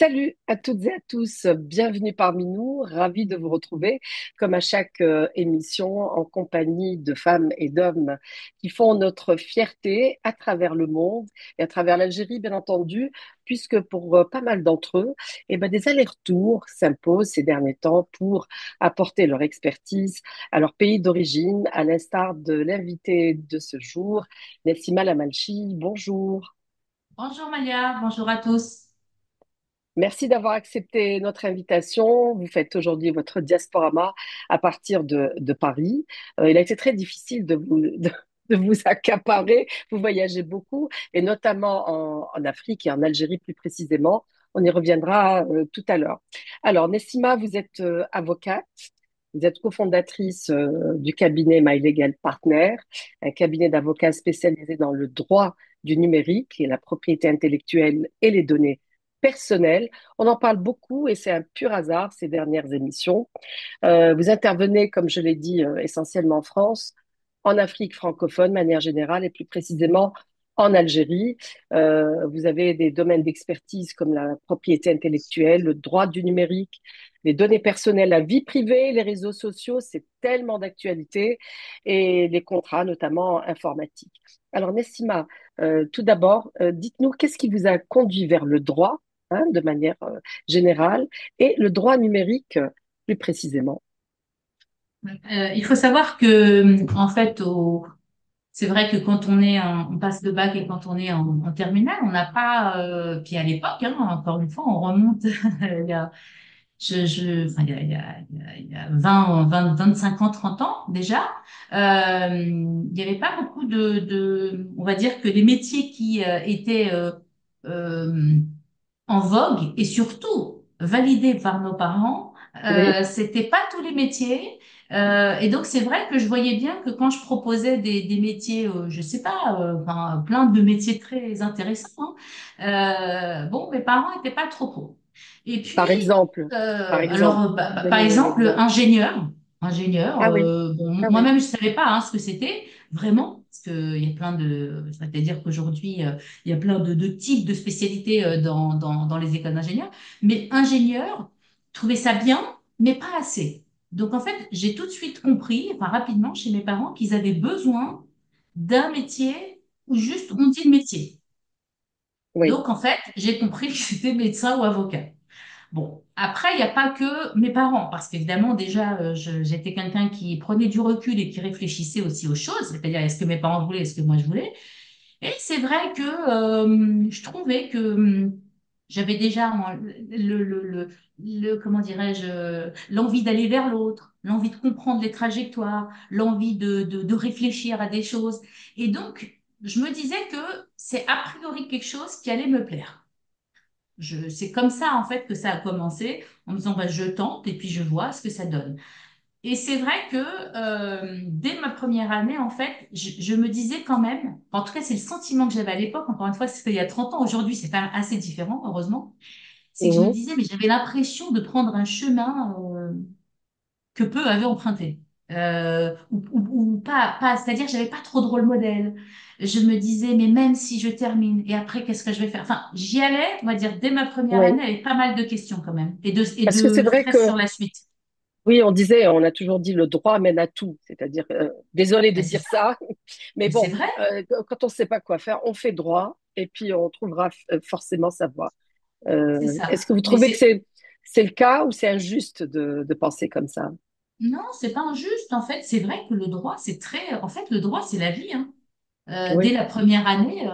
Salut à toutes et à tous, bienvenue parmi nous, ravi de vous retrouver comme à chaque émission en compagnie de femmes et d'hommes qui font notre fierté à travers le monde et à travers l'Algérie bien entendu, puisque pour pas mal d'entre eux, des allers-retours s'imposent ces derniers temps pour apporter leur expertise à leur pays d'origine, à l'instar de l'invité de ce jour, Nessima Lamalchi. Bonjour. Bonjour Maya, bonjour à tous. Merci d'avoir accepté notre invitation. Vous faites aujourd'hui votre diasporama à partir de Paris. Il a été très difficile de vous accaparer. Vous voyagez beaucoup, et notamment en Afrique et en Algérie plus précisément. On y reviendra tout à l'heure. Alors, Nessima, vous êtes avocate. Vous êtes cofondatrice du cabinet My Legal Partner, un cabinet d'avocats spécialisé dans le droit du numérique et la propriété intellectuelle et les données personnelles. On en parle beaucoup et c'est un pur hasard ces dernières émissions. Vous intervenez, comme je l'ai dit, essentiellement en France, en Afrique francophone de manière générale et plus précisément en Algérie. Vous avez des domaines d'expertise comme la propriété intellectuelle, le droit du numérique, les données personnelles, la vie privée, les réseaux sociaux, c'est tellement d'actualité, et les contrats, notamment informatiques. Alors, Nessima, tout d'abord, dites-nous qu'est-ce qui vous a conduit vers le droit, hein, de manière générale, et le droit numérique plus précisément. Il faut savoir que, en fait, c'est vrai que quand on passe le bac et quand on est en terminale, on n'a pas, puis à l'époque, hein, encore une fois, on remonte il y a, enfin, il y a 25 ans, 30 ans déjà, il n'y avait pas beaucoup on va dire que les métiers qui étaient euh, en vogue et surtout validé par nos parents, Oui, c'était pas tous les métiers. Et donc c'est vrai que je voyais bien que quand je proposais des métiers, je sais pas, enfin, plein de métiers très intéressants, bon, mes parents étaient pas trop pour. Et puis, par exemple, par exemple, par donnez-moi un exemple, exemple. ingénieur, Ah oui, bon, ah oui, moi-même je savais pas hein, ce que c'était vraiment, parce que il y a plein de, c'est-à-dire qu'aujourd'hui il y a plein de types de spécialités dans les écoles d'ingénieurs, mais ingénieur, je trouvais ça bien, mais pas assez. Donc en fait, j'ai tout de suite compris, enfin rapidement chez mes parents, qu'ils avaient besoin d'un métier où juste on dit le métier. oui, Donc en fait, j'ai compris que c'était médecin ou avocat. Bon, après, il n'y a pas que mes parents, parce qu'évidemment, déjà, j'étais quelqu'un qui prenait du recul et qui réfléchissait aussi aux choses, c'est-à-dire est-ce que mes parents voulaient, est-ce que moi je voulais. Et c'est vrai que je trouvais que j'avais déjà moi, comment dirais-je, l'envie d'aller vers l'autre, l'envie de comprendre les trajectoires, l'envie de réfléchir à des choses. Et donc, je me disais que c'est a priori quelque chose qui allait me plaire. C'est comme ça, en fait, que ça a commencé, en me disant, bah, je tente et puis je vois ce que ça donne. Et c'est vrai que dès ma première année, en fait, je me disais quand même, en tout cas, c'est le sentiment que j'avais à l'époque, encore une fois, c'était il y a 30 ans, aujourd'hui, c'est quand même assez différent, heureusement, c'est que je me mhm, disais, mais j'avais l'impression de prendre un chemin que peu avaient emprunté. Ou pas, c'est-à-dire que j'avais pas trop de rôle modèle. Je me disais, mais même si je termine, et après, qu'est-ce que je vais faire? Enfin, j'y allais, on va dire, dès ma première oui. année, avec pas mal de questions quand même, et Parce que c'est de vrai stress que, sur la suite. oui, on disait, on a toujours dit le droit mène à tout, c'est-à-dire, désolé de Ben, c'est dire ça, ça, mais mais c'est bon, vrai, quand on ne sait pas quoi faire, on fait droit et puis on trouvera forcément sa voie. c'est Est-ce ça. que vous Mais trouvez que c'est le cas, ou c'est injuste de penser comme ça? non, c'est pas injuste. En fait, c'est vrai que le droit, c'est très, en fait, le droit, c'est la vie, hein. Dès Oui, la première année,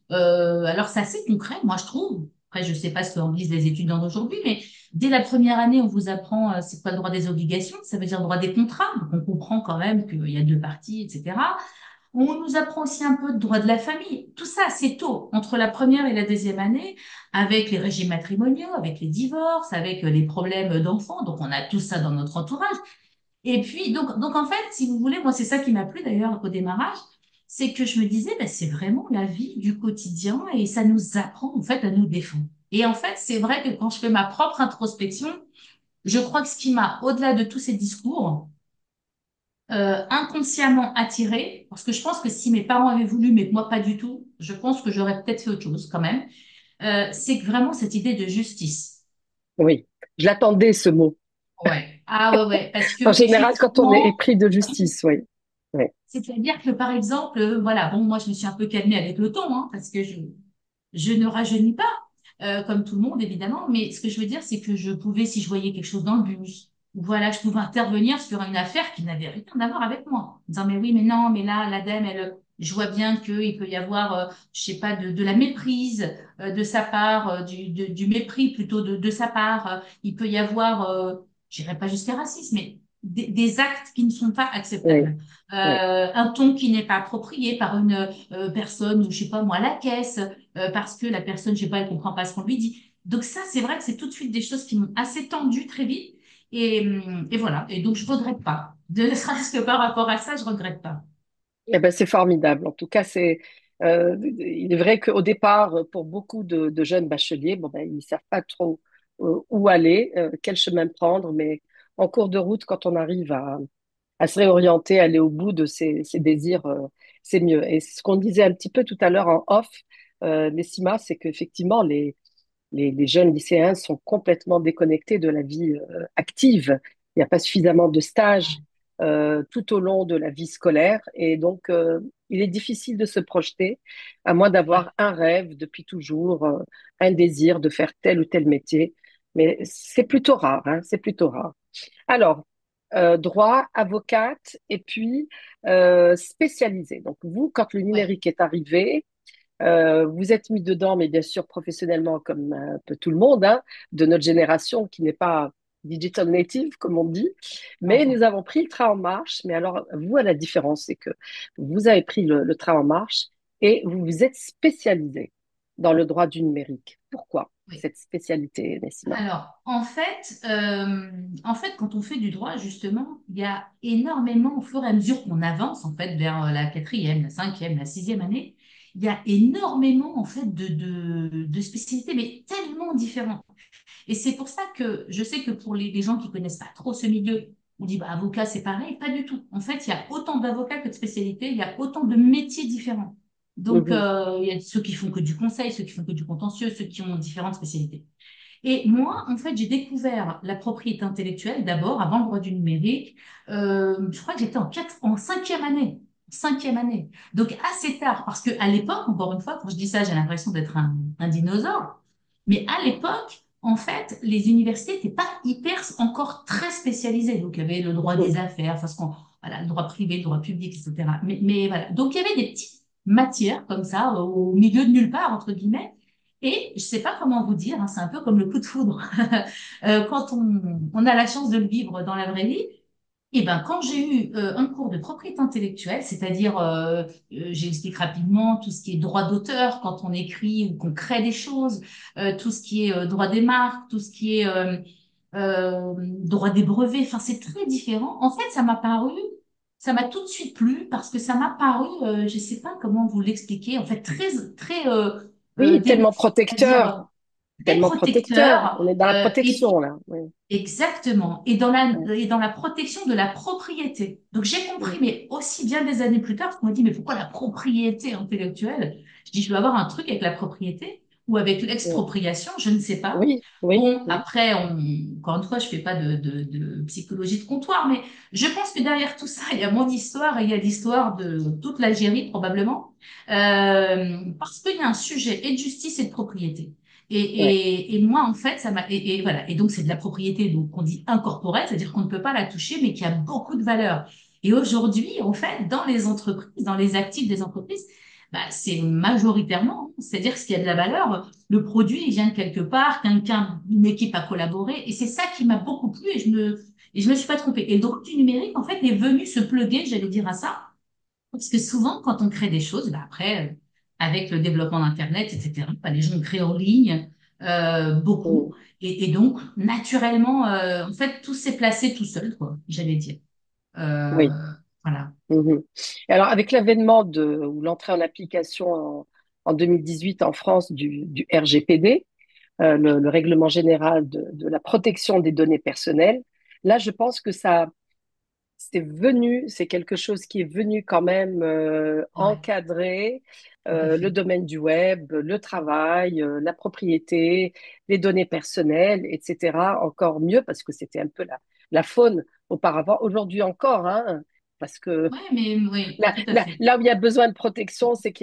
alors c'est assez concret, moi je trouve. Après, je sais pas ce qu'en disent les étudiants d'aujourd'hui, mais dès la première année, on vous apprend c'est quoi le droit des obligations, ça veut dire le droit des contrats. Donc on comprend quand même qu'il y a deux parties, etc. On nous apprend aussi un peu de droit de la famille. Tout ça, c'est tôt, entre la première et la deuxième année, avec les régimes matrimoniaux, avec les divorces, avec les problèmes d'enfants. Donc on a tout ça dans notre entourage. Et puis, donc en fait, si vous voulez, moi, c'est ça qui m'a plu d'ailleurs au démarrage, c'est que je me disais, ben, c'est vraiment la vie du quotidien et ça nous apprend en fait à nous défendre. Et en fait, c'est vrai que quand je fais ma propre introspection, je crois que ce qui m'a, au-delà de tous ces discours, inconsciemment attiré, parce que je pense que si mes parents avaient voulu, mais moi pas du tout, je pense que j'aurais peut-être fait autre chose quand même, c'est que vraiment cette idée de justice. Oui, je l'attendais ce mot. Ouais. Ah ouais, ouais, parce En que général, quand on est effectivement, épris de justice, oui. Oui. c'est-à-dire que par exemple, voilà, bon, moi je me suis un peu calmée avec le temps, hein, parce que je ne rajeunis pas, comme tout le monde évidemment, mais ce que je veux dire, c'est que je pouvais, si je voyais quelque chose dans le bus, ou voilà, je pouvais intervenir sur une affaire qui n'avait rien à voir avec moi, en disant mais oui, mais non, mais là, l'ADEME, elle, je vois bien qu'il peut y avoir, je sais pas, de la méprise de sa part, du mépris plutôt de sa part, il peut y avoir, j'irai pas jusqu'à racisme, mais des actes qui ne sont pas Oui, acceptables. oui. Un ton qui n'est pas approprié par une personne, je sais pas moi, à la caisse, parce que la personne, je sais pas, elle comprend pas ce qu'on lui dit. Donc ça, c'est vrai que c'est tout de suite des choses qui m'ont assez tendu très vite. Et voilà. Et donc, je regrette pas. Ne serait-ce que par rapport à ça, je regrette pas. Eh ben, c'est formidable. En tout cas, il est vrai qu'au départ, pour beaucoup de jeunes bacheliers, bon, ben, ils savent pas trop où aller, quel chemin prendre, mais en cours de route, quand on arrive à se réorienter, aller au bout de ses désirs, c'est mieux. Et ce qu'on disait un petit peu tout à l'heure en off, Nessima, c'est qu'effectivement, les jeunes lycéens sont complètement déconnectés de la vie active. Il n'y a pas suffisamment de stages tout au long de la vie scolaire et donc il est difficile de se projeter à moins Ouais. d'avoir un rêve depuis toujours, un désir de faire tel ou tel métier. Mais c'est plutôt rare, hein, c'est plutôt rare. Alors, droit, avocate et puis spécialisée. Donc vous, quand le Ouais. numérique est arrivé, vous êtes mis dedans, mais bien sûr professionnellement comme un peu tout le monde, hein, de notre génération qui n'est pas digital native, comme on dit. Mais Ouais. nous avons pris le train en marche. Mais alors, vous, à la différence, c'est que vous avez pris le train en marche et vous vous êtes spécialisé dans le droit du numérique. Pourquoi Ouais. cette spécialité, Nessima? Alors, en fait, quand on fait du droit, justement, il y a énormément, au fur et à mesure qu'on avance, en fait, vers la quatrième, la cinquième, la sixième année, il y a énormément, en fait, de spécialités, mais tellement différentes. Et c'est pour ça que je sais que pour les gens qui connaissent pas trop ce milieu, on dit, bah, avocat, c'est pareil, pas du tout. En fait, il y a autant d'avocats que de spécialités, il y a autant de métiers différents. Donc, Mhm. il y a ceux qui font que du conseil, ceux qui font que du contentieux, ceux qui ont différentes spécialités. Et moi, en fait, j'ai découvert la propriété intellectuelle d'abord, avant le droit du numérique. Je crois que j'étais en cinquième année. Cinquième année. Donc assez tard, parce que à l'époque, encore une fois, quand je dis ça, j'ai l'impression d'être un dinosaure. Mais à l'époque, en fait, les universités n'étaient pas hyper encore très spécialisées. Donc il y avait le droit des Mhm. affaires, enfin, voilà, le droit privé, le droit public, etc. Mais voilà. Donc il y avait des petites matières comme ça, au milieu de nulle part, entre guillemets. Et je sais pas comment vous dire, hein, c'est un peu comme le coup de foudre. Quand on a la chance de le vivre dans la vraie vie, et ben quand j'ai eu un cours de propriété intellectuelle, c'est-à-dire, j'explique rapidement tout ce qui est droit d'auteur quand on écrit ou qu'on crée des choses, tout ce qui est droit des marques, tout ce qui est droit des brevets, enfin c'est très différent. En fait, ça m'a tout de suite plu parce que ça m'a paru, je sais pas comment vous l'expliquer, en fait très très Oui, tellement délicat, c'est-à-dire protecteur, très tellement protecteur. On protecteur est dans la et protection, là. Oui. exactement Ouais. et dans la protection de la propriété. Donc j'ai compris, Mhm. mais aussi bien des années plus tard, parce qu'on m'a dit mais pourquoi la propriété intellectuelle? Je dis je dois avoir un truc avec la propriété ou avec l'expropriation, je ne sais pas. Oui, oui, Bon, oui. après, encore une fois, je fais pas de psychologie de comptoir, mais je pense que derrière tout ça, il y a mon histoire et il y a l'histoire de toute l'Algérie, probablement, parce qu'il y a un sujet et de justice et de propriété. Ouais. Et moi, en fait, ça m'a, et voilà. Et donc, c'est de la propriété, donc, qu'on dit incorporelle, c'est-à-dire qu'on ne peut pas la toucher, mais qui a beaucoup de valeur. Et aujourd'hui, en fait, dans les entreprises, dans les actifs des entreprises, bah, c'est majoritairement, c'est-à-dire ce qui a de la valeur, le produit, il vient de quelque part, quelqu'un, une équipe a collaboré, et c'est ça qui m'a beaucoup plu, et je me suis pas trompée. Et le droit du numérique, en fait, est venu se pluguer, j'allais dire à ça, parce que souvent, quand on crée des choses, bah après, avec le développement d'Internet, etc., bah, les gens créent en ligne beaucoup. Mm. Et donc, naturellement, en fait, tout s'est placé tout seul, quoi, j'allais dire. Oui. Voilà. Mhm. Et alors, avec l'avènement ou l'entrée en application en 2018 en France du RGPD, le règlement général de la protection des données personnelles, là, je pense que c'est quelque chose qui est venu quand même Ouais, encadrer tout à le fait. domaine du web, le travail, la propriété, les données personnelles, etc. Encore mieux parce que c'était un peu la faune auparavant, aujourd'hui encore, hein, parce que Ouais, mais oui, tout à fait. là où il y a besoin de protection, c'est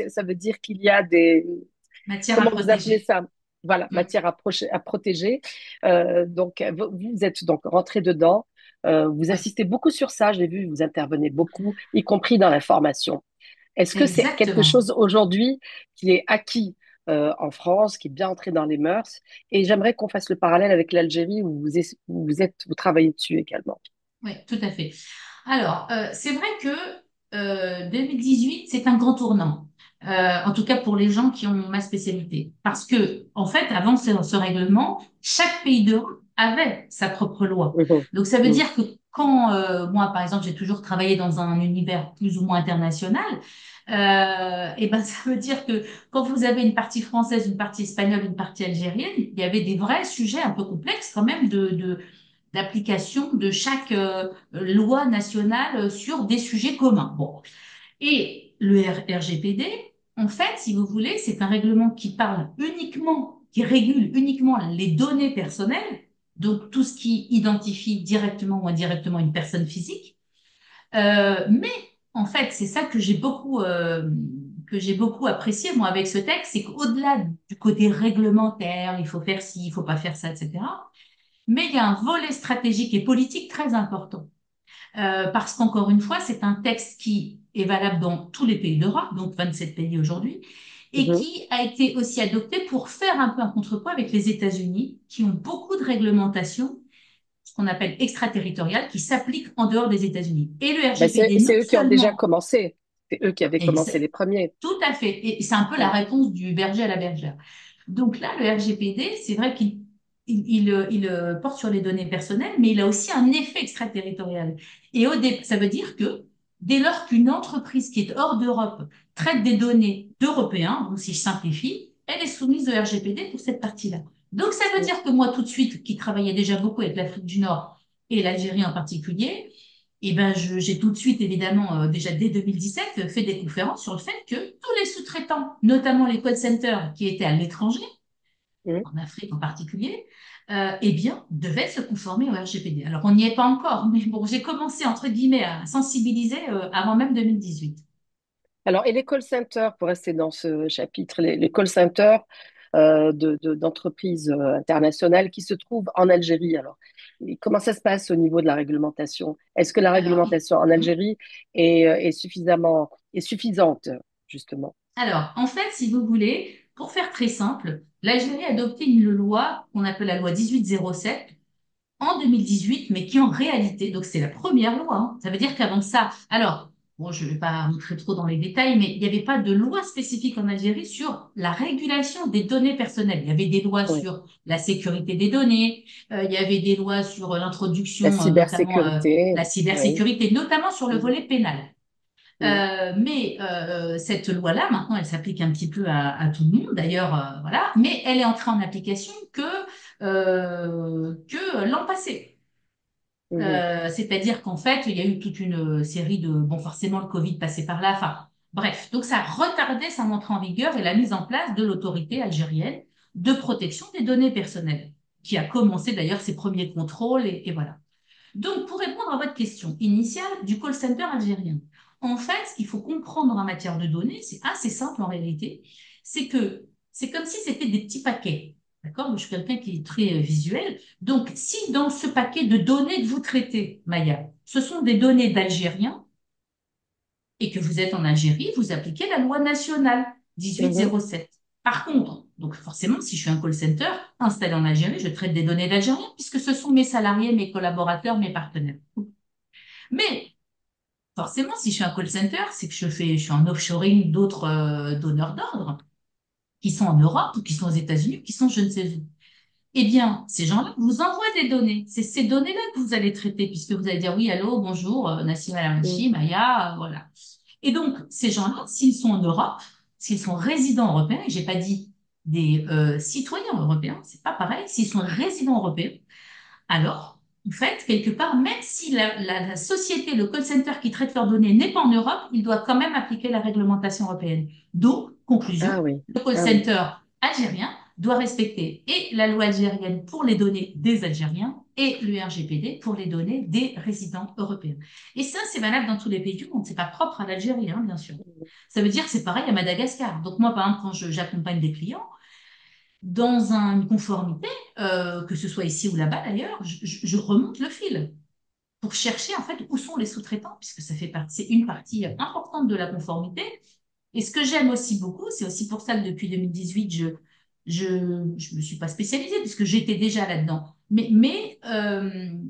ça veut dire qu'il y a des, Matière à comment vous appelez protéger. ça? Voilà, Mm. matière à protéger. Donc, vous êtes donc rentré dedans. Vous Ouais, insistez beaucoup sur ça. J'ai vu, vous intervenez beaucoup, y compris dans la formation. Est-ce que c'est quelque exactement. chose aujourd'hui qui est acquis en France, qui est bien entré dans les mœurs? Et j'aimerais qu'on fasse le parallèle avec l'Algérie où vous travaillez dessus également. Oui, tout à fait. Alors, c'est vrai que 2018, c'est un grand tournant. En tout cas pour les gens qui ont ma spécialité. Parce que, en fait, avant ce règlement, chaque pays d'Europe avait sa propre loi. Mhm. Donc, ça veut Mhm. dire que quand moi, par exemple, j'ai toujours travaillé dans un univers plus ou moins international, et ben, ça veut dire que quand vous avez une partie française, une partie espagnole, une partie algérienne, il y avait des vrais sujets un peu complexes quand même d'application de chaque loi nationale sur des sujets communs. Bon. Et le RGPD, en fait, si vous voulez, c'est un règlement qui parle uniquement, qui régule uniquement les données personnelles, donc tout ce qui identifie directement ou indirectement une personne physique. Mais en fait, c'est ça que j'ai beaucoup apprécié moi avec ce texte, c'est qu'au-delà du côté réglementaire, il faut faire ci, il faut pas faire ça, etc. Mais il y a un volet stratégique et politique très important. Parce qu'encore une fois, c'est un texte qui est valable dans tous les pays d'Europe, donc 27 pays aujourd'hui, et Mhm. qui a été aussi adopté pour faire un peu un contrepoids avec les États-Unis, qui ont beaucoup de réglementations, ce qu'on appelle extraterritoriales, qui s'appliquent en dehors des États-Unis. Et le Ben, RGPD, non c'est eux qui ont déjà seulement, commencé. C'est eux qui avaient et commencé les premiers. tout à fait, et c'est un peu la Ouais. réponse du berger à la bergère. Donc là, le RGPD, c'est vrai qu'il porte sur les données personnelles, mais il a aussi un effet extraterritorial. Et ça veut dire que dès lors qu'une entreprise qui est hors d'Europe traite des données d'Européens, donc si je simplifie, elle est soumise au RGPD pour cette partie-là. Donc ça veut Mhm. dire que moi, tout de suite, qui travaillais déjà beaucoup avec l'Afrique du Nord et l'Algérie en particulier, eh ben, j'ai tout de suite, évidemment, déjà dès 2017, fait des conférences sur le fait que tous les sous-traitants, notamment les call centers qui étaient à l'étranger, Mhm. en Afrique en particulier, eh bien, devaient se conformer au RGPD. Alors, on n'y est pas encore, mais bon, j'ai commencé, entre guillemets, à sensibiliser avant même 2018. Alors, et les call centers, pour rester dans ce chapitre, les call centers d'entreprises internationales qui se trouvent en Algérie, alors, et comment ça se passe au niveau de la réglementation? Est-ce que la Alors, réglementation en Algérie est suffisante, justement? alors, en fait, si vous voulez, pour faire très simple, l'Algérie a adopté une loi qu'on appelle la loi 1807 en 2018, mais qui en réalité, donc c'est la première loi, hein. Ça veut dire qu'avant ça, alors, bon, je ne vais pas rentrer trop dans les détails, mais il n'y avait pas de loi spécifique en Algérie sur la régulation des données personnelles. Il y avait des lois Oui. sur la sécurité des données, il y avait des lois sur La l'introduction, notamment cybersécurité, la oui. cybersécurité, notamment sur le Mhm. volet pénal. Mhm. Mais cette loi-là, maintenant, elle s'applique un petit peu à tout le monde, d'ailleurs, voilà. Mais elle est entrée en application que l'an passé. Mhm. C'est-à-dire qu'en fait, il y a eu toute une série de... Bon, forcément, le Covid passait par là. Enfin, bref. Donc, ça a retardé sa entrée en vigueur et la mise en place de l'autorité algérienne de protection des données personnelles, qui a commencé d'ailleurs ses premiers contrôles et voilà. Donc, pour répondre à votre question initiale du call center algérien, en fait, ce qu'il faut comprendre en matière de données, c'est assez simple en réalité, c'est que c'est comme si c'était des petits paquets. D'accord? Moi, je suis quelqu'un qui est très visuel. Donc, si dans ce paquet de données que vous traitez, Maya, ce sont des données d'Algériens et que vous êtes en Algérie, vous appliquez la loi nationale Mhm. 1807. Par contre, donc forcément, si je suis un call center installé en Algérie, je traite des données d'Algériens puisque ce sont mes salariés, mes collaborateurs, mes partenaires. Mais forcément, si je suis un call center, c'est que je suis en offshoring d'autres donneurs d'ordre qui sont en Europe ou qui sont aux États-Unis ou qui sont je ne sais où. Eh bien, ces gens-là vous envoient des données. C'est ces données-là que vous allez traiter puisque vous allez dire oui, allô, bonjour, Nassim Mhm. Alamchi, Maya, voilà. Et donc, ces gens-là, s'ils sont en Europe, s'ils sont résidents européens, et j'ai pas dit des citoyens européens, c'est pas pareil, s'ils sont résidents européens, alors en fait, quelque part, même si la société, le call center qui traite leurs données n'est pas en Europe, il doit quand même appliquer la réglementation européenne. Donc, conclusion, Ah oui, le call ah oui, center algérien doit respecter et la loi algérienne pour les données des Algériens et le RGPD pour les données des résidents européens. Et ça, c'est valable dans tous les pays du monde. C'est pas propre à l'Algérie, hein, bien sûr. Ça veut dire que c'est pareil à Madagascar. Donc moi, par exemple, quand j'accompagne des clients, dans une conformité, que ce soit ici ou là-bas d'ailleurs, je remonte le fil pour chercher en fait où sont les sous-traitants, puisque ça fait partie, c'est une partie importante de la conformité. Et ce que j'aime aussi beaucoup, c'est aussi pour ça que depuis 2018, je me suis pas spécialisée puisque j'étais déjà là-dedans. Mais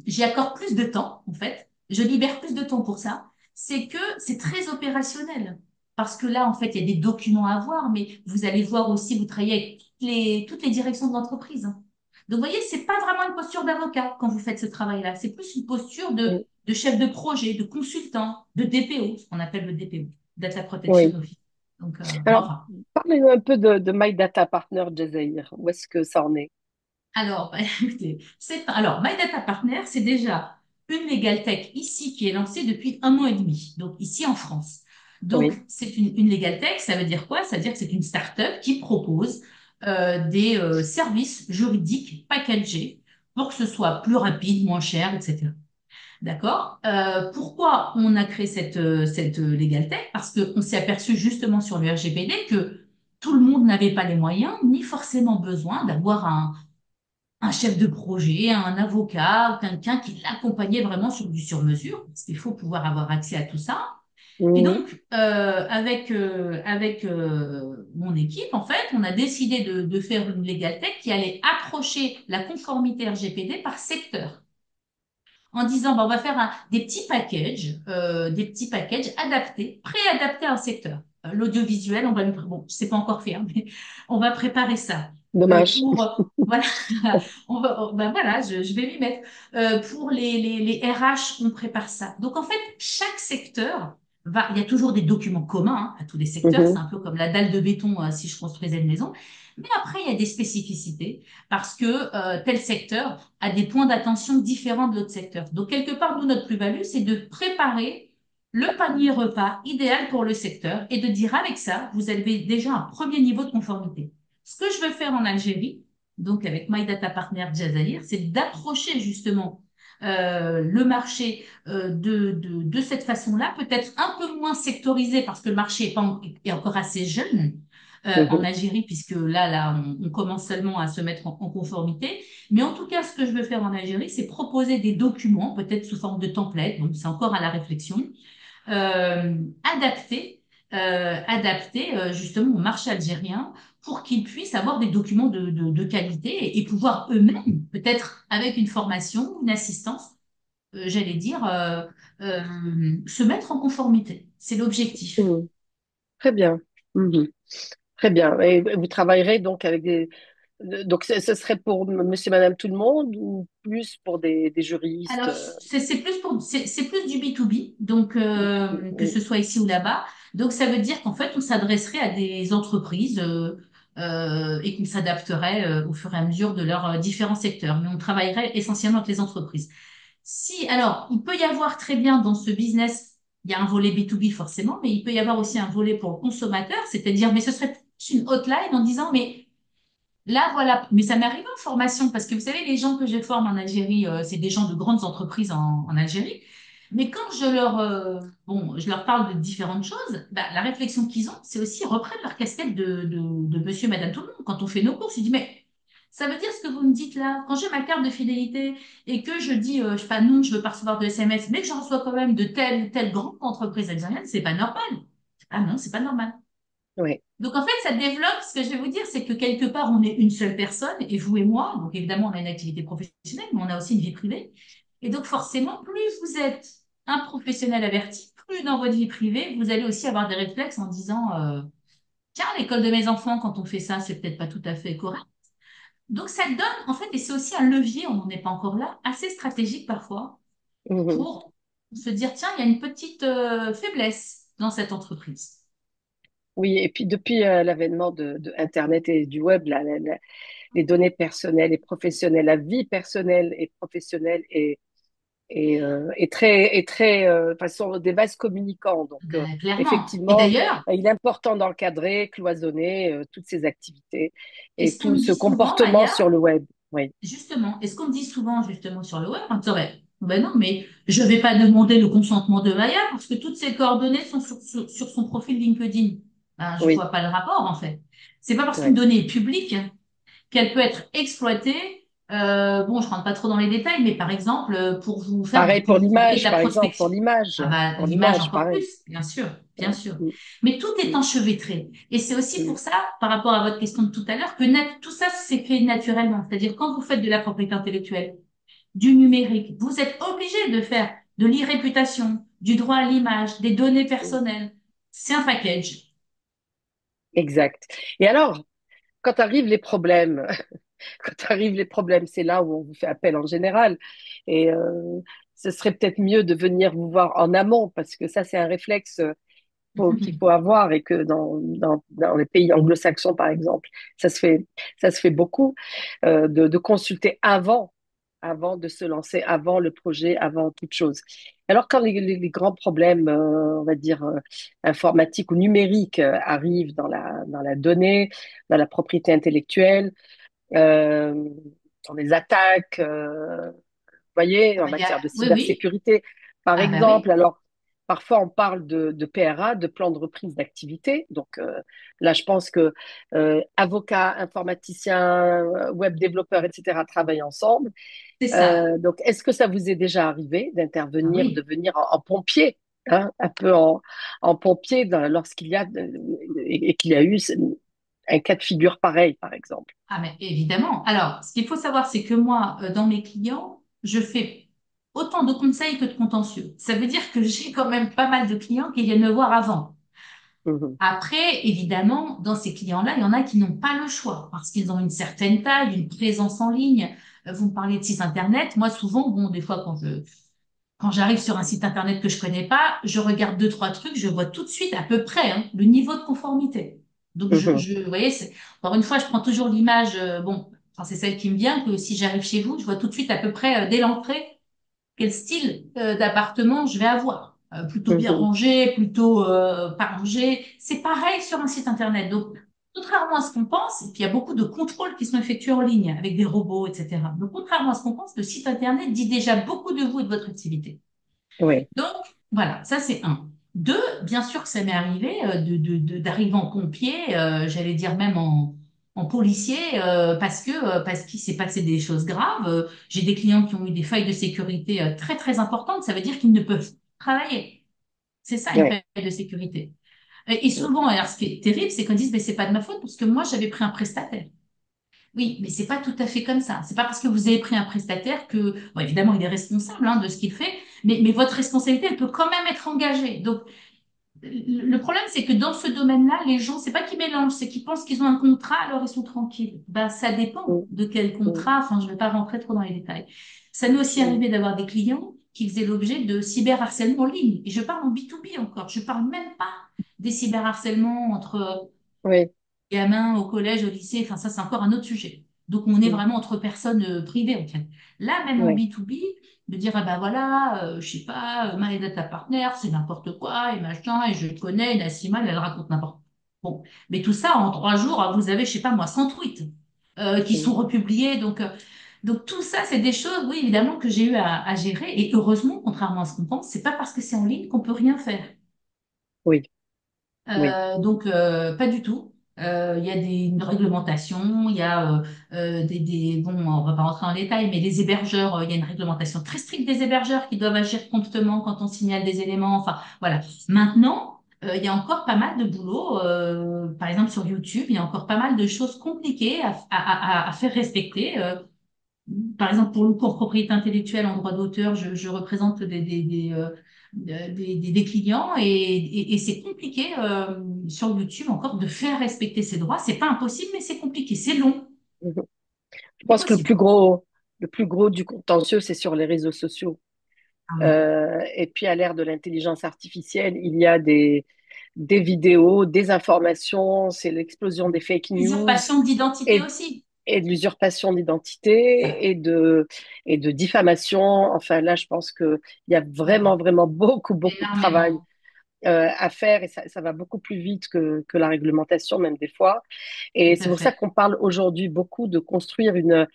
j'y accorde plus de temps, en fait. Je libère plus de temps pour ça. C'est que c'est très opérationnel. Parce que là, en fait, il y a des documents à voir, mais vous allez voir aussi, vous travaillez avec toutes les directions de l'entreprise, hein. Donc, vous voyez, c'est pas vraiment une posture d'avocat quand vous faites ce travail-là. C'est plus une posture oui, de chef de projet, de consultant, de DPO, ce qu'on appelle le DPO, Data Protection oui. Office. Donc, bon, Alors, enfin. parlez-nous un peu de My Data Partner Jazair. Où est-ce que ça en est? Alors, bah, écoutez, alors, My Data Partner, c'est déjà une Legal Tech ici qui est lancée depuis 1 an et demi, donc ici en France. Donc, Oui. c'est une Legal Tech, ça veut dire quoi? Ça veut dire que c'est une start-up qui propose des services juridiques packagés pour que ce soit plus rapide, moins cher, etc. D'accord? Pourquoi on a créé cette Legal Tech? Parce qu'on s'est aperçu justement sur le RGPD que tout le monde n'avait pas les moyens, ni forcément besoin d'avoir un chef de projet, un avocat ou quelqu'un qui l'accompagnait vraiment sur du sur-mesure, parce qu'il faut pouvoir avoir accès à tout ça. Et Mhm. donc, avec mon équipe, en fait, on a décidé de faire une Legal Tech qui allait approcher la conformité RGPD par secteur en disant, bah, on va faire des petits packages adaptés, préadaptés à un secteur. L'audiovisuel, on va bon, c'est pas encore fait, hein, mais on va préparer ça. Dommage. Voilà, ben voilà, je vais m'y mettre. Pour les RH, on prépare ça. Donc en fait, chaque secteur il y a toujours des documents communs, hein, à tous les secteurs. C'est Mhm. un peu comme la dalle de béton si je construisais une maison. Mais après, il y a des spécificités parce que tel secteur a des points d'attention différents de l'autre secteur. Donc, quelque part, nous, notre plus-value, c'est de préparer le panier repas idéal pour le secteur et de dire avec ça, vous avez déjà un premier niveau de conformité. Ce que je veux faire en Algérie, donc avec My Data Partner Jazair, c'est d'approcher justement le marché de cette façon-là, peut-être un peu moins sectorisé parce que le marché est encore assez jeune en Mhm. Algérie, puisque là on commence seulement à se mettre en conformité. Mais en tout cas, ce que je veux faire en Algérie, c'est proposer des documents, peut-être sous forme de template, donc c'est encore à la réflexion, euh, adaptés, justement au marché algérien pour qu'ils puissent avoir des documents de qualité et pouvoir eux-mêmes, peut-être avec une formation, une assistance, j'allais dire, se mettre en conformité. C'est l'objectif. Mhm. Très bien. Mhm. Très bien. Et vous travaillerez donc avec des... Donc, ce serait pour monsieur, madame, tout le monde ou plus pour des juristes? Alors, c'est plus du B2B, donc que Oui. ce soit ici ou là-bas. Donc, ça veut dire qu'en fait, on s'adresserait à des entreprises et qu'on s'adapterait au fur et à mesure de leurs différents secteurs. Mais on travaillerait essentiellement avec les entreprises. Si, alors, il peut y avoir très bien dans ce business, il y a un volet B2B forcément, mais il peut y avoir aussi un volet pour le consommateur, c'est-à-dire, mais ce serait plus une hotline en disant, mais là, voilà, mais ça m'est arrivé en formation parce que vous savez, les gens que je forme en Algérie, c'est des gens de grandes entreprises en Algérie. Mais quand je leur parle de différentes choses, bah, la réflexion qu'ils ont, c'est aussi ils reprennent leur casquette de monsieur, madame, tout le monde. Quand on fait nos courses, ils disent, mais ça veut dire ce que vous me dites là. Quand j'ai ma carte de fidélité et que je dis, je sais pas, non, je veux pas recevoir de SMS, mais que j'en reçois quand même de telle grande entreprise algérienne, c'est pas normal. Ah non, c'est pas normal. Oui. Donc en fait, ça développe, ce que je vais vous dire, c'est que quelque part, on est une seule personne, et vous et moi, donc évidemment, on a une activité professionnelle, mais on a aussi une vie privée. Et donc forcément, plus vous êtes un professionnel averti, plus dans votre vie privée, vous allez aussi avoir des réflexes en disant, tiens, l'école de mes enfants, quand on fait ça, c'est peut-être pas tout à fait correct. Donc ça donne, en fait, et c'est aussi un levier, on n'en est pas encore là, assez stratégique parfois, Mhm. pour se dire, tiens, il y a une petite faiblesse dans cette entreprise. Oui, et puis depuis l'avènement de Internet et du web, les données personnelles et professionnelles, la vie personnelle et professionnelle est enfin, ce sont des vases communicants. Donc, Ben, clairement. Et effectivement, d'ailleurs, il est important d'encadrer, cloisonner toutes ces activités et et ce qu'on tout me ce dit souvent, comportement Maya, sur le web. Oui, justement, et ce qu'on me dit souvent justement sur le web, on dirait, ben non, mais je vais pas demander le consentement de Maya parce que toutes ses coordonnées sont sur son profil LinkedIn. Ben, je oui, vois pas le rapport en fait. C'est pas parce qu'une oui. donnée est publique qu'elle peut être exploitée. Bon, je rentre pas trop dans les détails, mais par exemple, pour vous faire Pareil pour vous voyez, de l'image, la par exemple, prospection. Ah bah, pour l'image l'image, encore plus, pareil. bien sûr, bien Ouais. sûr. Mm, Mais tout est mm, enchevêtré. Et c'est aussi mm. pour ça, par rapport à votre question de tout à l'heure, que tout ça s'est créé naturellement. C'est-à-dire, quand vous faites de la propriété intellectuelle, du numérique, vous êtes obligé de faire de l'e-réputation, du droit à l'image, des données Mm. personnelles. C'est un package. Exact. Et alors, quand arrivent les problèmes, quand arrivent les problèmes, c'est là où on vous fait appel en général. Et ce serait peut-être mieux de venir vous voir en amont, parce que ça, c'est un réflexe qu'il faut avoir et que dans les pays anglo-saxons, par exemple, ça se fait, ça se fait beaucoup, de consulter avant de se lancer, avant le projet, avant toute chose. Alors, quand les grands problèmes, on va dire, informatiques ou numériques arrivent dans la donnée, dans la propriété intellectuelle, euh, dans les attaques, voyez, Ah en bah, matière de oui, oui. cybersécurité, par Ah bah exemple. oui, Alors, parfois, on parle de PRA, de plan de reprise d'activité. Donc, là, je pense que avocats, informaticiens, web développeurs, etc., travaillent ensemble. c'est ça. Donc, est-ce que ça vous est déjà arrivé Ah d'intervenir, de oui. venir en pompier, hein, un peu en pompier lorsqu'il y a et qu'il y a eu un cas de figure pareil, par exemple? Ah mais évidemment. Alors, ce qu'il faut savoir, c'est que moi, dans mes clients, je fais autant de conseils que de contentieux. Ça veut dire que j'ai quand même pas mal de clients qui viennent me voir avant. Mhm, Après, évidemment, dans ces clients-là, il y en a qui n'ont pas le choix parce qu'ils ont une certaine taille, une présence en ligne. Vous me parlez de site internet. Moi, souvent, bon, des fois, quand j'arrive sur un site internet que je connais pas, je regarde deux, trois trucs, je vois tout de suite à peu près hein, le niveau de conformité. Donc, mhm, vous voyez, encore une fois, je prends toujours l'image, bon, enfin, c'est celle qui me vient, que si j'arrive chez vous, je vois tout de suite à peu près, dès l'entrée, quel style d'appartement je vais avoir. Plutôt bien mhm, rangé, plutôt pas rangé. C'est pareil sur un site internet. Donc, contrairement à ce qu'on pense, et puis il y a beaucoup de contrôles qui sont effectués en ligne avec des robots, etc. Donc, contrairement à ce qu'on pense, le site internet dit déjà beaucoup de vous et de votre activité. oui, Donc, voilà, ça c'est un. Deux, bien sûr que ça m'est arrivé d'arriver en pompier, j'allais dire même en policier, parce qu'il s'est passé des choses graves. J'ai des clients qui ont eu des failles de sécurité très très importantes. Ça veut dire qu'ils ne peuvent pas travailler. C'est ça une oui. faille de sécurité. Et souvent, alors ce qui est terrible, c'est qu'on dit, mais c'est pas de ma faute parce que moi j'avais pris un prestataire. Oui, mais c'est pas tout à fait comme ça. C'est pas parce que vous avez pris un prestataire que, bon, évidemment, il est responsable hein, de ce qu'il fait, mais votre responsabilité, elle peut quand même être engagée. Donc, le problème, c'est que dans ce domaine-là, les gens, c'est pas qu'ils mélangent, c'est qu'ils pensent qu'ils ont un contrat, alors ils sont tranquilles. Ben, ça dépend Mm, de quel mm, contrat. Enfin, je vais pas rentrer trop dans les détails. Ça m'est aussi mm. arrivé d'avoir des clients qui faisaient l'objet de cyberharcèlement en ligne. Et je parle en B2B encore. Je parle même pas des cyberharcèlements entre Oui. gamins au collège, au lycée, enfin ça c'est encore un autre sujet. Donc on est Mm, vraiment entre personnes privées en fait. Là, même en oui. B2B, de dire ah ben voilà, je sais pas, my data partner, c'est n'importe quoi, et machin, et je connais, Nassima, elle raconte n'importe quoi. Bon, mais tout ça en 3 jours, vous avez, je sais pas moi, 100 tweets qui Mm, sont republiés. Donc tout ça, c'est des choses, oui, évidemment, que j'ai eu à gérer. Et heureusement, contrairement à ce qu'on pense, c'est pas parce que c'est en ligne qu'on peut rien faire. oui. Oui. Pas du tout. Il y a une réglementation, il y a bon, on va pas rentrer en détail, mais les hébergeurs, il y a une réglementation très stricte des hébergeurs qui doivent agir promptement quand on signale des éléments. Enfin, voilà. Maintenant, il y a encore pas mal de boulot. Par exemple, sur YouTube, il y a encore pas mal de choses compliquées à faire respecter. Par exemple, pour le cours propriété intellectuelle en droit d'auteur, je représente des clients et c'est compliqué sur YouTube encore de faire respecter ces droits. C'est pas impossible, mais c'est compliqué, c'est long, Mhm. Je c'est pense que possible. le plus gros du contentieux, c'est sur les réseaux sociaux. Ah oui. Et puis, à l'ère de l'intelligence artificielle, il y a des vidéos, des informations, c'est l'explosion des fake news. Usurpation d'identité Et aussi. et de l'usurpation Ça, d'identité et de diffamation. Enfin, là, je pense qu'il y a ouais, vraiment, vraiment beaucoup, beaucoup de travail énormément. à faire et ça va beaucoup plus vite que la réglementation, même des fois. Tout Et c'est à pour ça fait. qu'on parle aujourd'hui beaucoup de construire une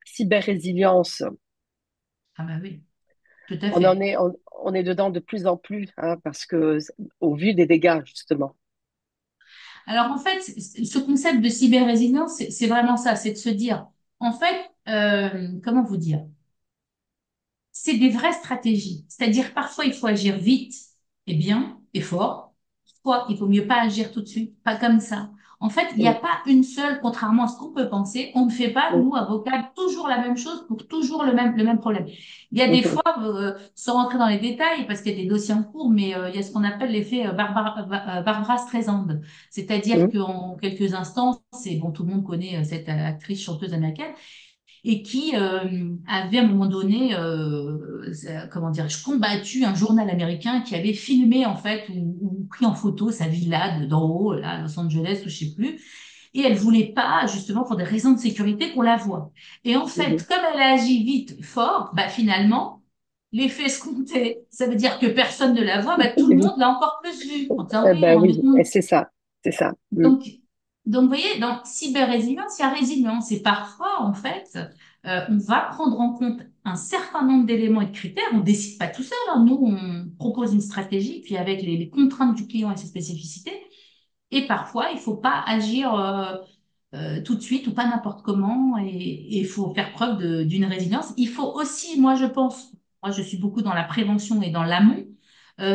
cyber-résilience. Ah bah oui, tout à On en fait. est, on est dedans de plus en plus, hein, parce que au vu des dégâts, justement. Alors en fait, ce concept de cyber-résilience, c'est vraiment ça, c'est de se dire, en fait, comment vous dire? C'est des vraies stratégies. C'est-à-dire, parfois, il faut agir vite et bien et fort. Parfois, il vaut mieux pas agir tout de suite, pas comme ça. En fait, il n'y a Mm, pas une seule, contrairement à ce qu'on peut penser, on ne fait pas, mm, nous, avocats, toujours la même chose pour toujours le même problème. Il y a des mhm, fois, sans rentrer dans les détails, parce qu'il y a des dossiers en cours, mais il y a ce qu'on appelle l'effet Barbara Streisand. C'est-à-dire mm. qu'en quelques instants, c'est bon, tout le monde connaît cette actrice chanteuse américaine, et qui avait à un moment donné, comment dirais-je, combattu un journal américain qui avait filmé en fait ou pris en photo sa villa d'en haut, là, à Los Angeles ou je sais plus. Et elle voulait pas, justement, pour des raisons de sécurité, qu'on la voie. Et en Mhm. fait, comme elle a agi vite, fort, bah finalement, l'effet escompté, ça veut dire que personne ne la voit, bah tout le Oui. monde l'a encore plus vue. En disant, oui, vous Ben vous rendez oui, et compte. c'est ça, c'est ça. Mm, Donc, vous voyez, dans cyber-résilience, il y a résilience. Et parfois, en fait, on va prendre en compte un certain nombre d'éléments et de critères. On décide pas tout seul, hein. Nous, on propose une stratégie, puis avec les contraintes du client et ses spécificités. Et parfois, il faut pas agir tout de suite ou pas n'importe comment. Et il faut faire preuve d'une résilience. Il faut aussi, moi, je pense, moi, je suis beaucoup dans la prévention et dans l'amont,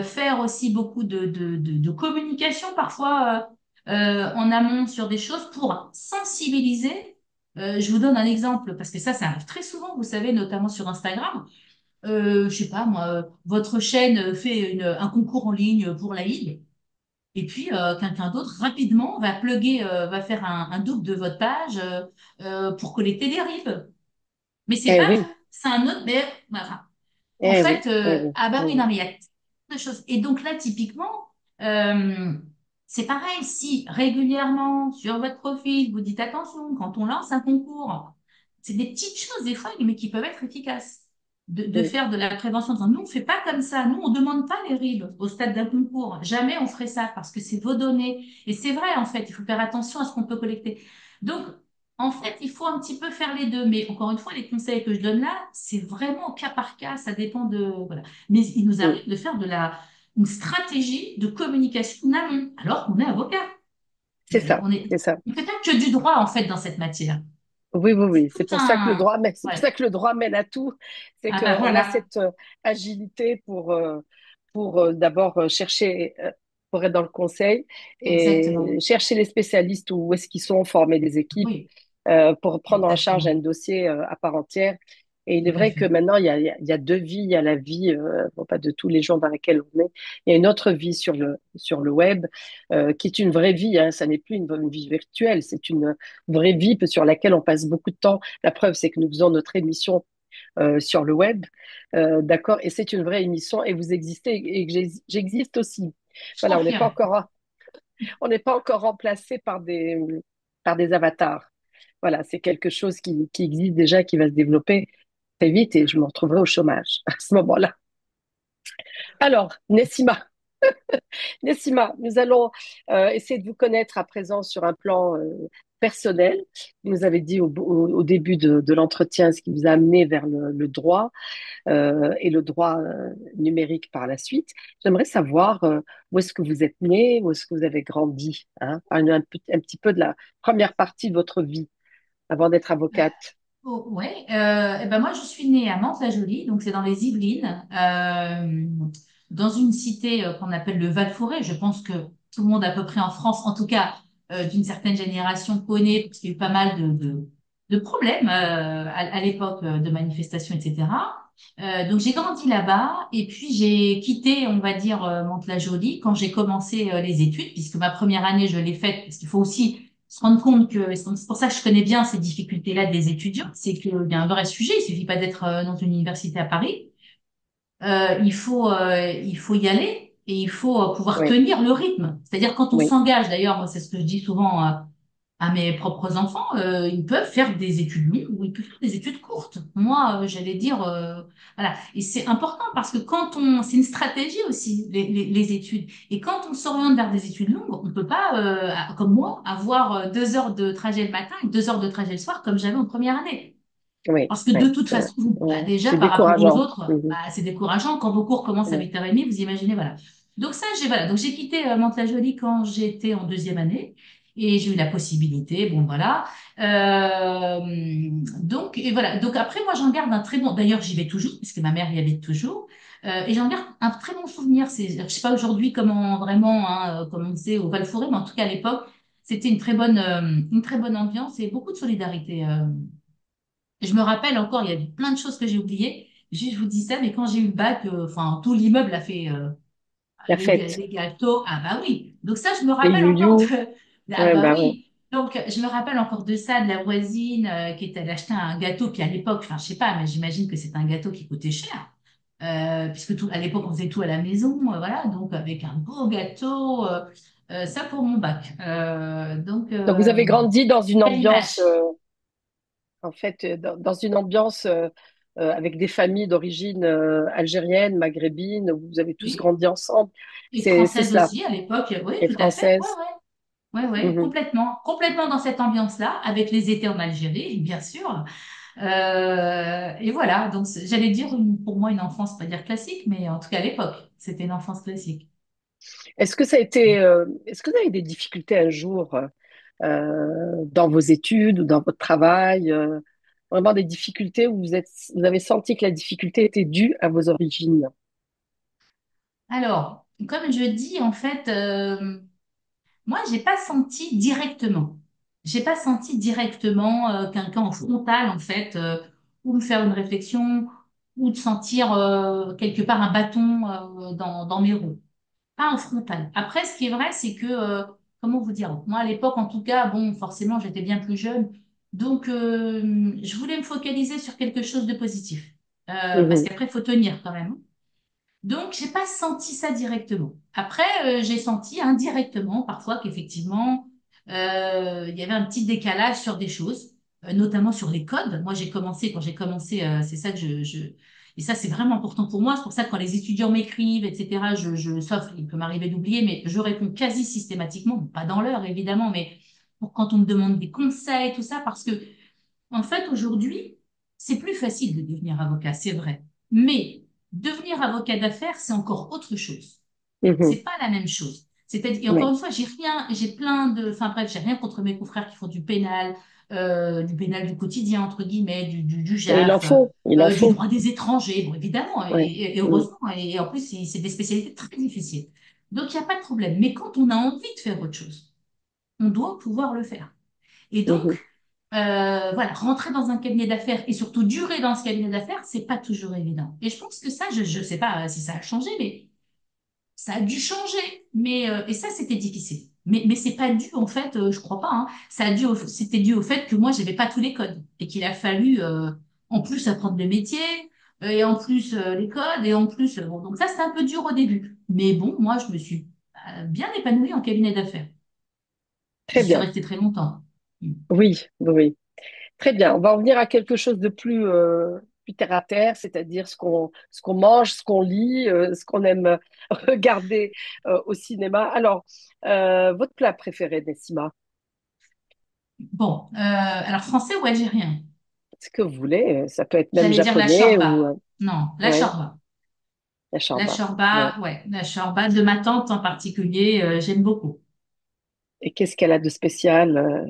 faire aussi beaucoup de communication parfois en amont sur des choses pour sensibiliser. Je vous donne un exemple parce que ça arrive très souvent, vous savez, notamment sur Instagram. Je sais pas moi, votre chaîne fait un concours en ligne pour l'AID. Et puis, quelqu'un d'autre, rapidement, va plugger, va faire un double de votre page pour collecter des RIB. Mais c'est eh pas oui, vous, c'est un autre. Mais enfin, en eh oui, fait, eh oui, ah bah eh oui, oui. non, mais il y a plein de choses. Et donc là, typiquement, euh, c'est pareil. Si régulièrement sur votre profil, vous dites attention, quand on lance un concours, c'est des petites choses des fois, mais qui peuvent être efficaces. De Mm, faire de la prévention en disant, nous, on fait pas comme ça. Nous, on demande pas les RIB au stade d'un concours. Jamais on ferait ça parce que c'est vos données. Et c'est vrai, en fait, il faut faire attention à ce qu'on peut collecter. Donc, en fait, il faut un petit peu faire les deux. Mais encore une fois, les conseils que je donne là, c'est vraiment au cas par cas. Ça dépend de, voilà. Mais il nous mm. arrive de faire une stratégie de communication en amont, alors qu'on est avocat. C'est ça, c'est ça. On fait pas que du droit, en fait, dans cette matière. Oui, oui, C'est oui. C'est tout pour ça que le un, droit mène, c'est pour ça ouais. que le droit mène à tout. C'est Ah bah qu'on a voilà, cette agilité pour d'abord chercher, pour être dans le conseil et exactement. chercher les spécialistes où est-ce qu'ils sont, former des équipes Oui, pour prendre en charge exactement. un dossier à part entière. Et il est Tout à vrai que fait. maintenant, il y a deux vies. Il y a la vie, bon, pas de tous les jours dans laquelle on est. Il y a une autre vie sur le web qui est une vraie vie. Hein. Ça n'est plus une vie virtuelle. C'est une vraie vie sur laquelle on passe beaucoup de temps. La preuve, c'est que nous faisons notre émission sur le web. D'accord? Et c'est une vraie émission et vous existez et que j'existe aussi. Je Voilà, confirme. on n'est pas encore remplacé par des avatars. Voilà, c'est quelque chose qui existe déjà, qui va se développer très vite et je me retrouverai au chômage à ce moment-là. Alors, Nessima, nous allons essayer de vous connaître à présent sur un plan personnel. Vous nous avez dit au début de l'entretien ce qui vous a amené vers le droit et le droit numérique par la suite. J'aimerais savoir où est-ce que vous êtes né, où est-ce que vous avez grandi, hein? Parlez-nous un petit peu de la première partie de votre vie avant d'être avocate. Oh, ouais, eh ben moi je suis née à Mantes-la-Jolie, donc c'est dans les Yvelines, dans une cité qu'on appelle le Val-Forêt. Je pense que tout le monde à peu près en France, en tout cas d'une certaine génération, connaît, parce qu'il y a eu pas mal de problèmes à l'époque de manifestations, etc. Donc j'ai grandi là-bas et puis j'ai quitté, on va dire, Mantes-la-Jolie quand j'ai commencé les études, puisque ma première année je l'ai faite, parce qu'il faut aussi se rendre compte que, et c'est pour ça que je connais bien ces difficultés-là des étudiants, c'est qu'il y a un vrai sujet, il suffit pas d'être dans une université à Paris. Il faut y aller et il faut pouvoir Oui, tenir le rythme. C'est-à-dire quand on oui, s'engage, d'ailleurs, moi c'est ce que je dis souvent à mes propres enfants, ils peuvent faire des études longues ou ils peuvent faire des études courtes. Moi, j'allais dire, voilà. Et c'est important parce que c'est une stratégie aussi, les études. Et quand on s'oriente vers des études longues, on peut pas, comme moi, avoir 2 heures de trajet le matin et 2 heures de trajet le soir comme j'avais en première année. Oui, Parce que de oui, toute façon, bah, déjà c'est par rapport aux décourageant. autres, Mhm. bah, c'est décourageant. Quand vos cours commencent à Ouais. 8h30, vous imaginez, voilà. Donc ça, voilà. Donc j'ai quitté Mantes-la-Jolie quand j'étais en deuxième année et j'ai eu la possibilité, bon voilà. Donc et voilà. Donc après, moi j'en garde un très bon. D'ailleurs, j'y vais toujours puisque ma mère y habite toujours. Et j'en garde un très bon souvenir. Je sais pas aujourd'hui comment vraiment, hein, comment c'est au Val-Forêt, mais en tout cas à l'époque, c'était une très bonne ambiance et beaucoup de solidarité. Je me rappelle encore, il y avait plein de choses que j'ai oubliées. Juste, je vous dis ça, mais quand j'ai eu le bac, enfin, tout l'immeuble a fait La fête. les gâteaux. Ah bah oui. Donc ça, je me Les rappelle encore you-you. de... Ah Ouais, bah bah ouais. oui. Donc, je me rappelle encore de ça, de la voisine qui était allée acheter un gâteau. Puis à l'époque, enfin, je sais pas, mais j'imagine que c'est un gâteau qui coûtait cher. Puisque à l'époque, on faisait tout à la maison. Voilà. Donc, avec un beau gâteau. Ça pour mon bac. Donc vous avez grandi dans une Quelle ambiance, image. en fait, dans une ambiance avec des familles d'origine algérienne, maghrébine, où vous avez tous Oui. grandi ensemble. Et C'est française cela. aussi à l'époque, oui, Et tout à fait. Ouais, française. ouais, ouais, ouais, Mhm. complètement, complètement dans cette ambiance-là, avec les étés en Algérie, bien sûr. Et voilà, donc j'allais dire pour moi une enfance, pas dire classique, mais en tout cas à l'époque, c'était une enfance classique. Est-ce que vous avez des difficultés un jour dans vos études ou dans votre travail, vraiment des difficultés où vous avez senti que la difficulté était due à vos origines? Alors, comme je dis, en fait, moi, j'ai pas senti directement. J'ai pas senti directement quelqu'un en frontal, en fait, ou me faire une réflexion, ou de sentir quelque part un bâton dans mes roues. Pas en frontal. Après, ce qui est vrai, c'est que, comment vous dire, moi à l'époque, en tout cas, bon, forcément, j'étais bien plus jeune, donc je voulais me focaliser sur quelque chose de positif. Parce Mhm. qu'après, il faut tenir quand même. Donc, j'ai pas senti ça directement. Après, j'ai senti indirectement, parfois, qu'effectivement, il y avait un petit décalage sur des choses, notamment sur les codes. Moi, quand j'ai commencé, c'est ça que et ça, c'est vraiment important pour moi. C'est pour ça que quand les étudiants m'écrivent, etc., sauf, il peut m'arriver d'oublier, mais je réponds quasi systématiquement, bon, pas dans l'heure, évidemment, mais pour quand on me demande des conseils, tout ça, parce que, en fait, aujourd'hui, c'est plus facile de devenir avocat, c'est vrai. Mais devenir avocat d'affaires, c'est encore autre chose. Mhm. C'est pas la même chose. C'est-à-dire, et encore Oui. une fois, j'ai plein de, enfin bref, j'ai rien contre mes confrères qui font du pénal du quotidien, entre guillemets, du Et il en JAF, faut, il en du faut. droit des étrangers, bon, évidemment, Ouais. et Mhm. heureusement, et en plus, c'est des spécialités très difficiles. Donc, il n'y a pas de problème. Mais quand on a envie de faire autre chose, on doit pouvoir le faire. Et donc, Mhm. voilà, rentrer dans un cabinet d'affaires et surtout durer dans ce cabinet d'affaires, c'est pas toujours évident. Et je pense que ça, je sais pas si ça a changé, mais ça a dû changer. Et ça, c'était difficile. Mais c'est pas dû, en fait, je crois pas, hein. C'était dû au fait que moi, j'avais pas tous les codes et qu'il a fallu, en plus, apprendre le métier, et en plus, les codes, et en plus, bon, donc ça, c'était un peu dur au début. Mais bon, moi, je me suis bien épanouie en cabinet d'affaires. Très J'y suis bien. restée très longtemps. Oui, oui, oui. Très bien. On va en venir à quelque chose de plus terre à terre, c'est-à-dire ce qu'on mange, ce qu'on lit, ce qu'on aime regarder au cinéma. Alors, votre plat préféré, Nessima? Bon, alors français ou algérien? Ce que vous voulez, ça peut être même J'allais dire la japonais ou shorba. Non, la ouais, shorba. la La shorba. Ouais. shorba, ouais, la shorba de ma tante en particulier, j'aime beaucoup. Et qu'est-ce qu'elle a de spécial?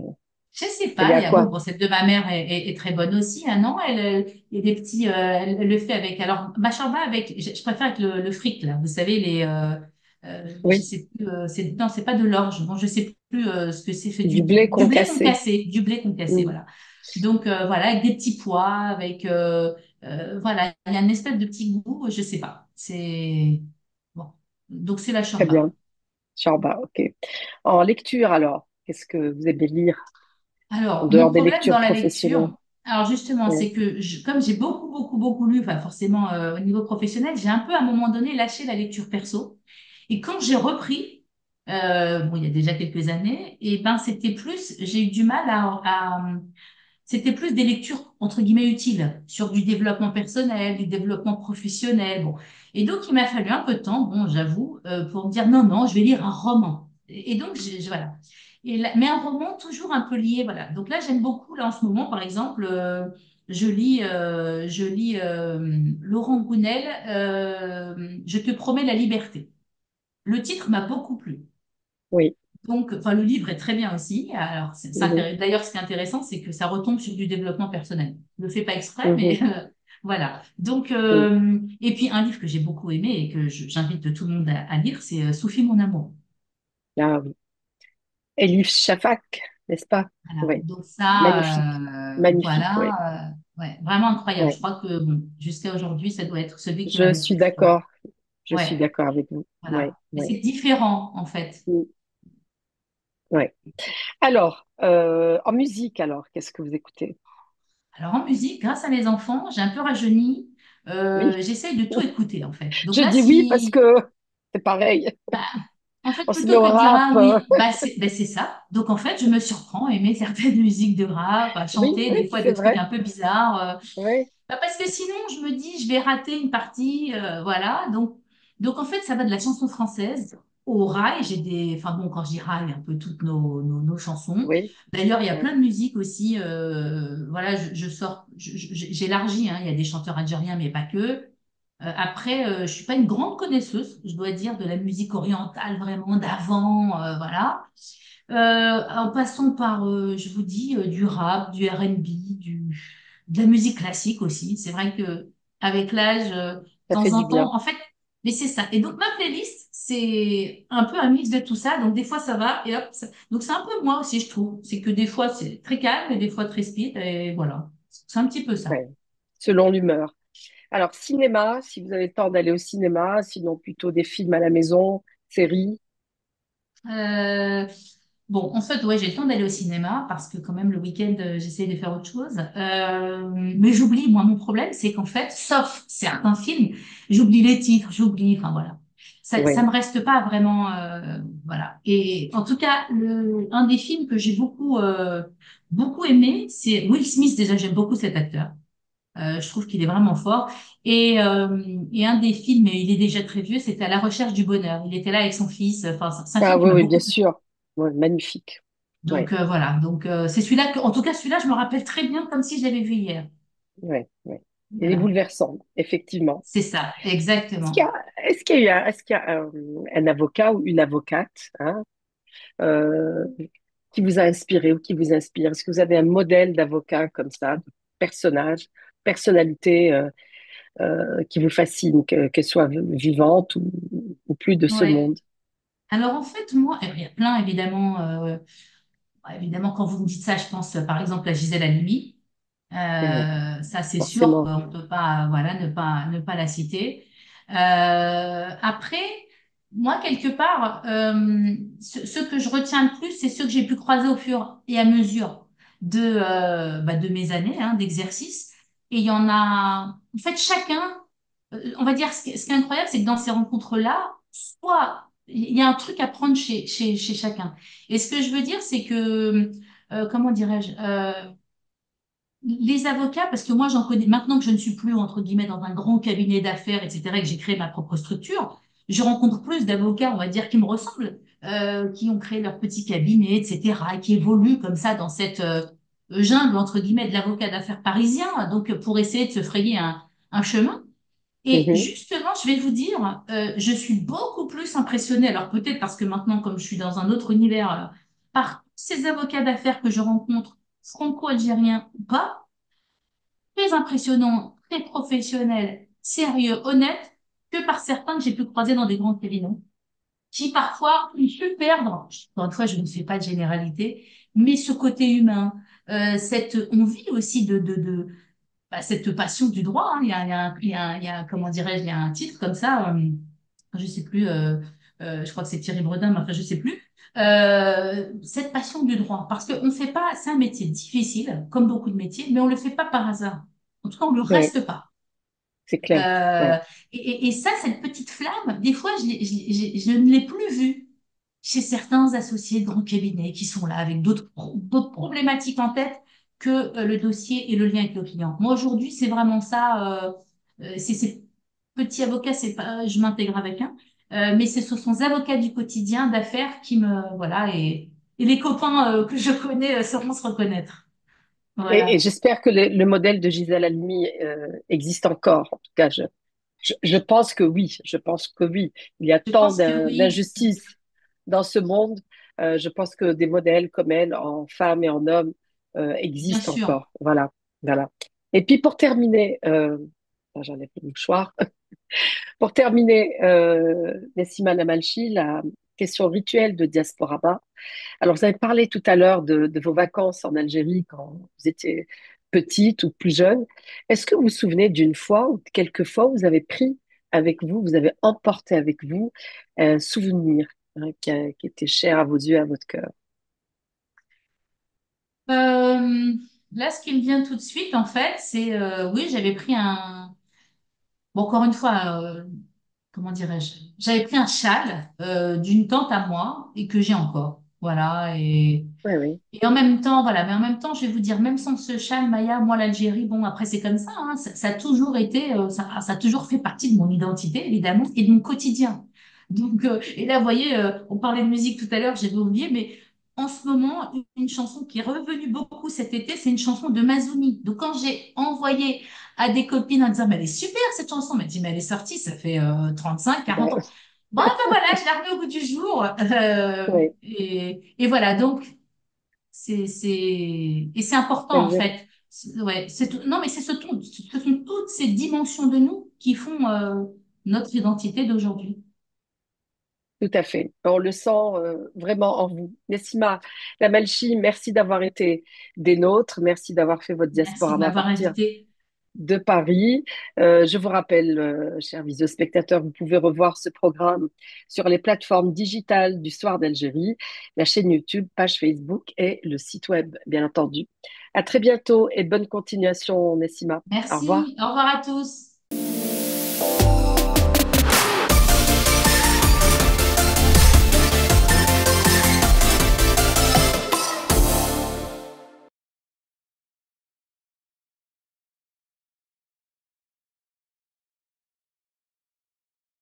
Je sais Elle est pas, à il y a bon, quoi? bon, celle de ma mère est très bonne aussi, hein, non? Il y a des petits, elle le fait avec, alors, ma shorba avec, je préfère avec le fric, là, vous savez, je Oui, sais plus, non, c'est pas de l'orge, bon, je sais plus ce que c'est fait, du blé du blé concassé. concassé, du blé concassé, Mm. voilà. Donc, voilà, avec des petits pois, voilà, il y a une espèce de petit goût, je sais pas, c'est, bon, donc c'est la Très bien. shorba. Shorba, ok. En lecture, alors, qu'est-ce que vous aimez lire en Alors, mon dehors des problème dans lectures la professionnelles? lecture, alors justement, Ouais. c'est que comme j'ai beaucoup, beaucoup, beaucoup lu, enfin forcément au niveau professionnel, j'ai un peu à un moment donné lâché la lecture perso. Et quand j'ai repris, bon, il y a déjà quelques années, et ben j'ai eu du mal c'était plus des lectures entre guillemets utiles sur du développement personnel, du développement professionnel. Bon, et donc il m'a fallu un peu de temps, bon, j'avoue, pour me dire non, non, je vais lire un roman. Et donc voilà. Mais un roman toujours un peu lié, voilà. Donc là, j'aime beaucoup là en ce moment, par exemple, je lis Laurent Gounel, Je te promets la liberté. Le titre m'a beaucoup plu. Oui. Donc, enfin, le livre est très bien aussi. Alors, Mhm. d'ailleurs, ce qui est intéressant, c'est que ça retombe sur du développement personnel. Je le fais pas exprès, mais Mhm. voilà. Donc, Mhm. et puis un livre que j'ai beaucoup aimé et que j'invite tout le monde à lire, c'est Sophie, mon amour. Ah oui. Elif Shafak, n'est-ce pas? Voilà. Oui. Donc Magnifique. ça, Magnifique, oui. voilà, ouais, vraiment incroyable. Je Ouais. crois que bon, jusqu'à aujourd'hui, ça doit être celui qui m'a Je le suis plus. d'accord. Je suis Ouais, d'accord avec vous. Oui, voilà. Et oui. c'est différent en fait. Oui. Alors, en musique, alors, qu'est-ce que vous écoutez? Alors en musique, grâce à mes enfants, j'ai un peu rajeuni. Oui. J'essaye de tout écouter en fait. Donc Je là, dis oui parce si que c'est pareil. bah, en fait, On se met plutôt au que de dire rap. ah oui, c'est ça. Donc en fait, je me surprends à aimer certaines musiques de rap, à Oui, chanter oui, des fois c'est des trucs vrai. un peu bizarres. Oui. Parce que sinon, je me dis, je vais rater une partie, voilà. Donc en fait, ça va de la chanson française au rail. Enfin bon, quand je dis rail, un peu toutes nos chansons. Oui. D'ailleurs, il y a Ouais. plein de musiques aussi. Voilà, je sors, j'élargis. Hein, il y a des chanteurs algériens, mais pas que. Après, je suis pas une grande connaisseuse, je dois dire, de la musique orientale vraiment d'avant, voilà. En passant par, je vous dis, du rap, du R&B, de la musique classique aussi. C'est vrai que avec l'âge, de Ça fait temps du en bien. temps, en fait, mais c'est ça. Et donc ma playlist, c'est un peu un mix de tout ça. Donc des fois ça va et hop. Donc c'est un peu moi aussi, je trouve. C'est que des fois c'est très calme et des fois très speed et voilà. C'est un petit peu ça. Ouais. Selon l'humeur. Alors, cinéma, si vous avez le temps d'aller au cinéma, sinon plutôt des films à la maison, séries. Euh, Bon, en fait, ouais, j'ai le temps d'aller au cinéma parce que quand même le week-end, j'essaie de faire autre chose. Mais j'oublie, moi, mon problème, c'est qu'en fait, sauf certains films, j'oublie les titres, j'oublie, enfin voilà. Ça Oui. me reste pas vraiment, voilà. Et en tout cas, un des films que j'ai beaucoup aimé, c'est Will Smith. Déjà, j'aime beaucoup cet acteur. Je trouve qu'il est vraiment fort. Et un des films, il est déjà très vieux, c'était À la recherche du bonheur. Il était là avec son fils. Enfin, c'est un Ah film qui oui, m'a oui, bien beaucoup plu. sûr. Ouais, magnifique. Oui, Donc voilà, donc c'est celui-là en tout cas celui-là, je me rappelle très bien comme si je l'avais vu hier. oui, oui. Il est Voilà, bouleversant, effectivement. c'est ça, Est-ce qu'il y exactement. a, est-ce qu'il y a, est-ce qu'il y a un avocat ou une avocate, hein, euh, qui vous a inspiré ou qui vous inspire? Est-ce que vous avez un modèle d'avocat comme ça, de personnage, personnalité qui vous fascine, qu'elle soit vivante ou plus de ce Ouais. monde? Alors en fait, moi, il y a plein évidemment. Évidemment, quand vous me dites ça, je pense par exemple à Gisèle Halimi. Oui, Ça, c'est sûr forcément. qu'on ne peut pas, voilà, ne pas la citer. Après, moi, quelque part, ce que je retiens le plus, c'est ceux que j'ai pu croiser au fur et à mesure de mes années d'exercice. Et il y en a, en fait, chacun, on va dire, ce qui est incroyable, c'est que dans ces rencontres-là, soit il y a un truc à prendre chez chacun. Et ce que je veux dire, c'est que, comment dirais-je, les avocats, parce que moi j'en connais, maintenant que je ne suis plus entre guillemets dans un grand cabinet d'affaires, etc., et que j'ai créé ma propre structure, je rencontre plus d'avocats, on va dire, qui me ressemblent, qui ont créé leur petit cabinet, etc., et qui évoluent comme ça dans cette jungle, entre guillemets, de l'avocat d'affaires parisien, donc pour essayer de se frayer un chemin. Et Mhm, justement, je vais vous dire, je suis beaucoup plus impressionnée, alors peut-être parce que maintenant, comme je suis dans un autre univers, par ces avocats d'affaires que je rencontre, franco-algériens ou pas, très impressionnants, très professionnels, sérieux, honnêtes, que par certains que j'ai pu croiser dans des grands cabinets, qui parfois ont pu perdre, encore une fois, je ne fais pas de généralité, mais ce côté humain, on vit aussi cette passion du droit. Hein. Comment dirais-je, il y a un titre comme ça, je sais plus, je crois que c'est Thierry Bredin, mais enfin, je sais plus. Cette passion du droit, parce qu'on ne fait pas, c'est un métier difficile, comme beaucoup de métiers, mais on le fait pas par hasard. En tout cas, on le oui, reste pas. c'est clair. Euh, Ouais. et ça, cette petite flamme, des fois, je ne l'ai plus vue. chez certains associés de grands cabinets qui sont là avec d'autres problématiques en tête que le dossier et le lien avec le client. Moi, aujourd'hui, c'est vraiment ça. C'est ces petits avocats, c'est pas, je m'intègre avec un, mais ce sont les avocats du quotidien d'affaires qui me, voilà, et les copains que je connais sauront se reconnaître. Et Voilà. j'espère que le modèle de Gisèle Halimi existe encore. En tout cas, je pense que oui. Je pense que oui. Il y a Je tant pense que oui, d'injustices dans ce monde. Je pense que des modèles comme elle, en femmes et en hommes, bien existent sûr. encore. Voilà, voilà. Et puis pour terminer, j'en ai plus de mouchoir. Pour terminer, Nessima Namalchi, la question rituelle de Diasporama. Alors, vous avez parlé tout à l'heure de vos vacances en Algérie quand vous étiez petite ou plus jeune. Est-ce que vous vous souvenez d'une fois ou de quelques fois où vous avez pris avec vous, vous avez emporté avec vous un souvenir qui était cher à vos yeux, à votre cœur? Euh, Là, ce qui me vient tout de suite, en fait, c'est oui, j'avais pris un. Bon, encore une fois, comment dirais-je? J'avais pris un châle d'une tante à moi et que j'ai encore. Voilà. Oui, oui. Et en même temps, voilà. Mais en même temps, je vais vous dire, même sans ce châle, Maya, moi, l'Algérie, bon, après, c'est comme ça, hein, ça a toujours été, ça a toujours fait partie de mon identité, évidemment, et de mon quotidien. Donc, et là, vous voyez, on parlait de musique tout à l'heure, j'avais oublié, mais en ce moment, une chanson qui est revenue beaucoup cet été, c'est une chanson de Mazouni. Donc, quand j'ai envoyé à des copines en disant, mais elle est super cette chanson, elle m'a dit, mais elle est sortie, ça fait 35, 40 ans. Bon, ben voilà, je la remets au goût du jour. Oui, Et voilà, donc, et c'est important en exact. fait. Ouais, non, mais ce sont toutes ces dimensions de nous qui font notre identité d'aujourd'hui. Tout à fait. On le sent vraiment en vous. Nessima Lamalchi, merci d'avoir été des nôtres. Merci d'avoir fait votre Merci de diasporama à m'avoir partir invité. de Paris. Je vous rappelle, chers visio-spectateurs, vous pouvez revoir ce programme sur les plateformes digitales du Soir d'Algérie, la chaîne YouTube, page Facebook et le site web, bien entendu. À très bientôt et bonne continuation, Nessima. Au revoir. Merci. Au revoir à tous.